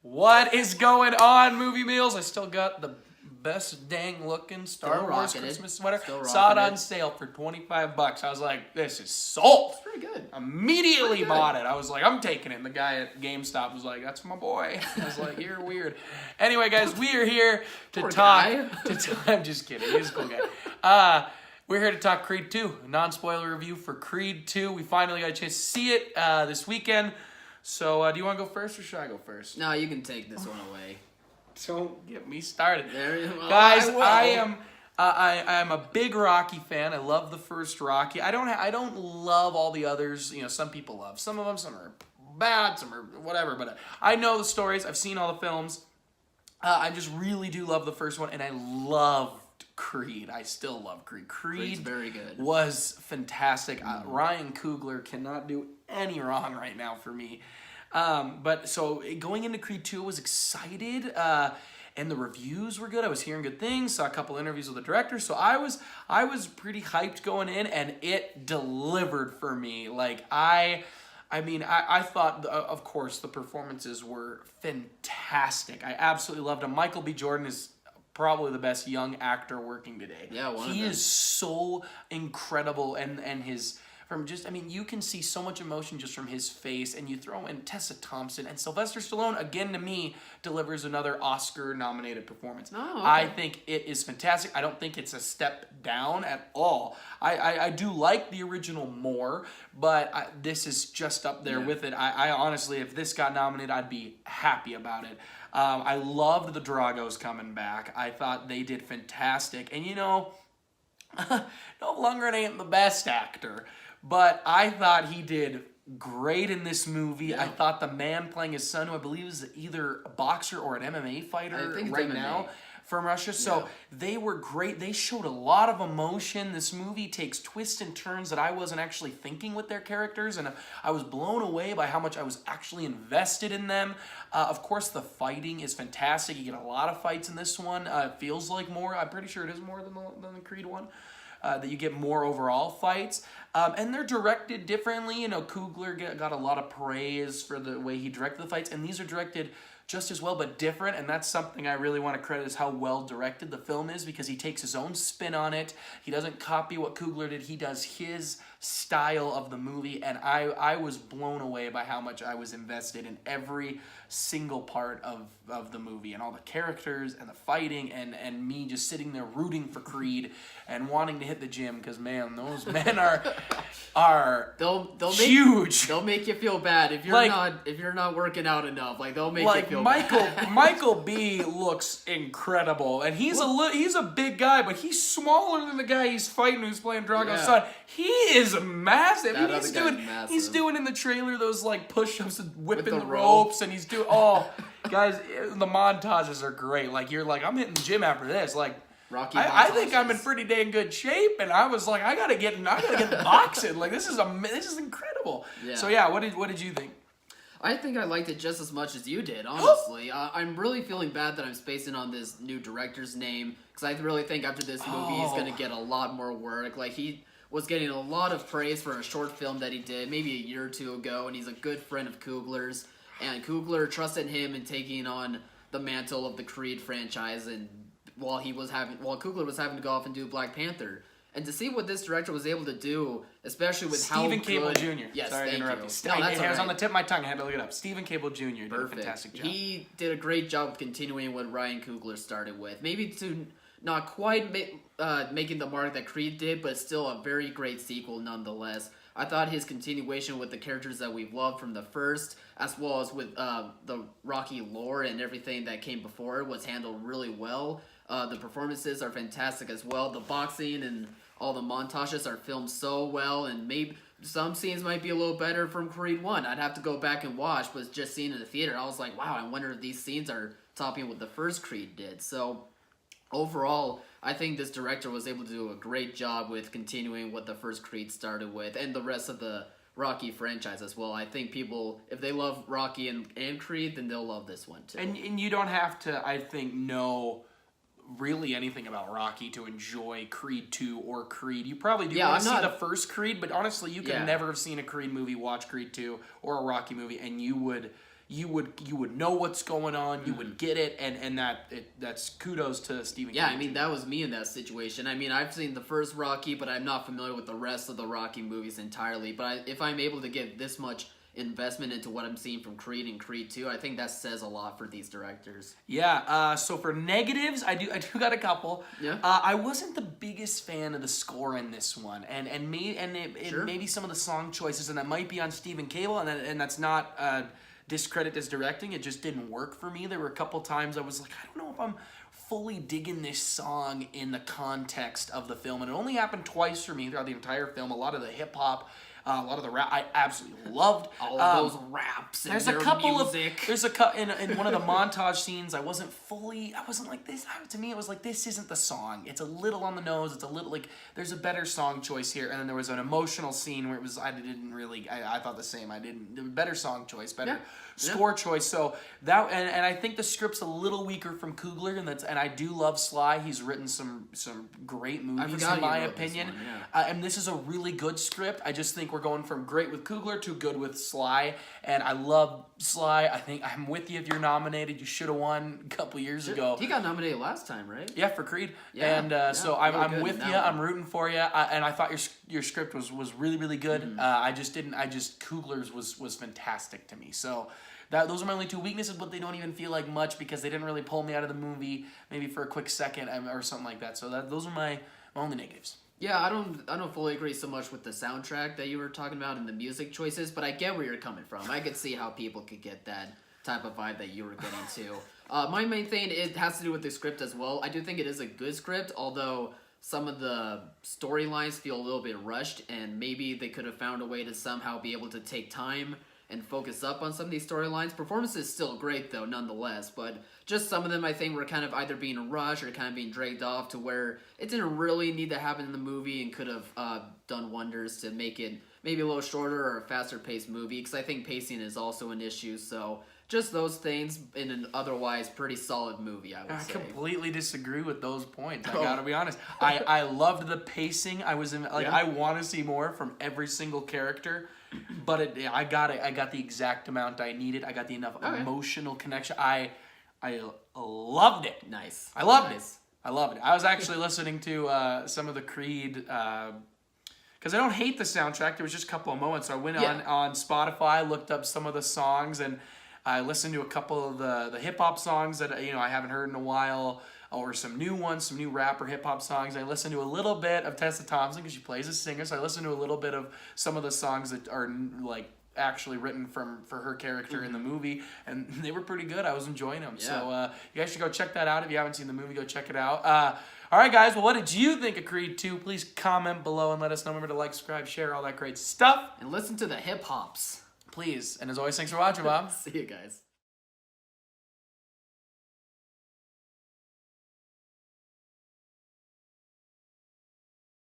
What is going on, Movie Meals? I still got the best dang looking Star Still Wars rocking it. Christmas sweater. Still Saw it rocking on it. sale for $25. I was like, this is sold. Pretty good. Immediately Pretty good. bought it. I was like, I'm taking it. And the guy at GameStop was like, that's my boy. I was like, you're weird. Anyway, guys, we are here to Poor talk. guy. I'm just kidding. He's a cool guy. We're here to talk Creed 2, a non-spoiler review for Creed 2. We finally got a chance to see it this weekend. So, do you want to go first, or should I go first? No, you can take this one away. Don't get me started. Well, Guys, I I'm a big Rocky fan. I love the first Rocky. I don't love all the others. You know, some people love some of them. Some are bad. Some are whatever. But I know the stories. I've seen all the films. I just really do love the first one, and I loved Creed. I still love Creed. Creed's very good. Was fantastic. Ryan Coogler cannot do any wrong right now for me. But so going into Creed 2, I was excited, and the reviews were good. I was hearing good things. Saw a couple interviews with the director, so I was pretty hyped going in, and it delivered for me. Like I thought, of course, the performances were fantastic. I absolutely loved them. Michael B. Jordan is probably the best young actor working today. Yeah, he is so incredible, and his from just, I mean, you can see so much emotion just from his face, and you throw in Tessa Thompson, and Sylvester Stallone, again, to me, delivers another Oscar-nominated performance. Oh, okay. I think it is fantastic. I don't think it's a step down at all. I do like the original more, but this is just up there with it. I honestly, if this got nominated, I'd be happy about it. I loved the Dragos coming back. I thought they did fantastic. And you know, no Lundgren ain't the best actor, but I thought he did great in this movie. Yeah. I thought the man playing his son, who I believe is either a boxer or an MMA fighter I think it's right MMA. now from Russia. So they were great. They showed a lot of emotion. This movie takes twists and turns that I wasn't actually thinking with their characters, and I was blown away by how much I was actually invested in them. Of course, the fighting is fantastic. You get a lot of fights in this one. It feels like more. I'm pretty sure it is more than the Creed one. That you get more overall fights. And they're directed differently. You know, Coogler got a lot of praise for the way he directed the fights, and these are directed just as well, but different, and that's something I really want to credit is how well directed the film is, because he takes his own spin on it. He doesn't copy what Coogler did. He does his style of the movie, and I was blown away by how much I was invested in every single part of the movie, and all the characters and the fighting, and me just sitting there rooting for Creed and wanting to hit the gym, because man, those men are they'll huge. They'll make you feel bad if you're not working out enough. Like they'll make you feel bad. Michael B looks incredible, and he's a big guy, but he's smaller than the guy he's fighting who's playing Drago's son. He is massive. That He's other doing guy's massive. he's doing in the trailer those like push-ups and whipping the the rope. ropes, and he's doing guys, the montages are great. Like you're like, I'm hitting the gym after this. Like Rocky I think I'm in montages. pretty dang good shape, and I was like, I gotta get boxing. Like this is incredible. Yeah. So yeah, what did you think? I think I liked it just as much as you did, honestly. I'm really feeling bad that I'm spacing on this new director's name, because I really think after this movie he's going to get a lot more work. Like, he was getting a lot of praise for a short film that he did maybe a year or two ago, and he's a good friend of Coogler's, and Coogler trusted him in taking on the mantle of the Creed franchise, and while Coogler was having to go off and do Black Panther. And to see what this director was able to do, especially with Stephen how Cable good... Jr. Yes, Sorry to thank interrupt you. you. No, that's It was all on the right. tip of my tongue. I had to look it up. Stephen Cable Jr. did Perfect. a fantastic job. He did a great job of continuing what Ryan Coogler started with. Maybe to not quite making the mark that Creed did, but still a very great sequel nonetheless. I thought his continuation with the characters that we've loved from the first, as well as with the Rocky lore and everything that came before it, was handled really well. The performances are fantastic as well. The boxing and all the montages are filmed so well, and maybe some scenes might be a little better from Creed 1. I'd have to go back and watch, but just seeing it in the theater, I was like, wow, I wonder if these scenes are topping what the first Creed did. So overall, I think this director was able to do a great job with continuing what the first Creed started with, and the rest of the Rocky franchise as well. I think people, if they love Rocky and Creed, then they'll love this one too. And you don't have to, I think, know really anything about Rocky to enjoy Creed 2 or Creed. You probably do want to see the first Creed, but honestly, you could never have seen a Creed movie, watch Creed 2 or a Rocky movie, and you would you would know what's going on, you would get it, and that's kudos to Stephen Yeah, King. I mean, that was me in that situation. I mean, I've seen the first Rocky, but I'm not familiar with the rest of the Rocky movies entirely. But if I'm able to get this much investment into what I'm seeing from Creed and Creed 2, I think that says a lot for these directors. Yeah, so for negatives, I do got a couple. Yeah. I wasn't the biggest fan of the score in this one, and Sure. maybe some of the song choices, and that might be on Stephen Cable, and that's not discredit his directing. It just didn't work for me. There were a couple times I was like, I don't know if I'm fully digging this song in the context of the film, and it only happened twice for me throughout the entire film. A lot of the hip hop. A lot of the rap I absolutely loved. All of those raps and There's their a couple music. of in one of the montage scenes. I wasn't like this. To me, it was like, this isn't the song. It's a little on the nose. It's a little like there's a better song choice here. And then there was an emotional scene where it was I thought the same. Better song choice, better score choice. So that and I think the script's a little weaker from Coogler, and I do love Sly. He's written some great movies forgot in he my wrote this opinion. one, yeah. And this is a really good script. I just think we're going from great with Coogler to good with Sly, and I love Sly. I think I'm with you. If you're nominated, you should have won a couple years ago. He got nominated last time, right? Yeah, for Creed. Yeah, And yeah, so really I'm good with in you. that one. I'm rooting for you. And I thought your script was really, really good. Coogler's was fantastic to me. So those are my only two weaknesses, but they don't even feel like much because they didn't really pull me out of the movie maybe for a quick second or something like that. So those are my only negatives. Yeah, I don't fully agree so much with the soundtrack that you were talking about and the music choices, but I get where you're coming from. I could see how people could get that type of vibe that you were getting to. My main thing, it has to do with the script as well. I do think it is a good script, although some of the storylines feel a little bit rushed, and maybe they could have found a way to somehow be able to take time and focus up on some of these storylines. Performance is still great, though, nonetheless, but just some of them, I think, were kind of either being rushed or kind of being dragged off to where it didn't really need to happen in the movie and could have done wonders to make it maybe a little shorter or a faster-paced movie, because I think pacing is also an issue, so just those things in an otherwise pretty solid movie, I would say. Completely disagree with those points. I gotta be honest. I loved the pacing. I want to see more from every single character, but I got the exact amount I needed. I got the enough emotional connection. I loved it. Nice. I loved Nice. it. I loved it. I was actually listening to some of the Creed because I don't hate the soundtrack. There was just a couple of moments. So I went on Spotify, looked up some of the songs, and I listened to a couple of the hip hop songs that I haven't heard in a while, or some new ones, some new rap or hip hop songs. I listened to a little bit of Tessa Thompson because she plays a singer. So I listened to a little bit of some of the songs that are like actually written for her character in the movie, and they were pretty good. I was enjoying them. Yeah. So you guys should go check that out. If you haven't seen the movie, go check it out. All right, guys. Well, what did you think of Creed 2? Please comment below and let us know. Remember to like, subscribe, share, all that great stuff. And listen to the hip hops. Please. And as always, thanks for watching, Bob. See you guys.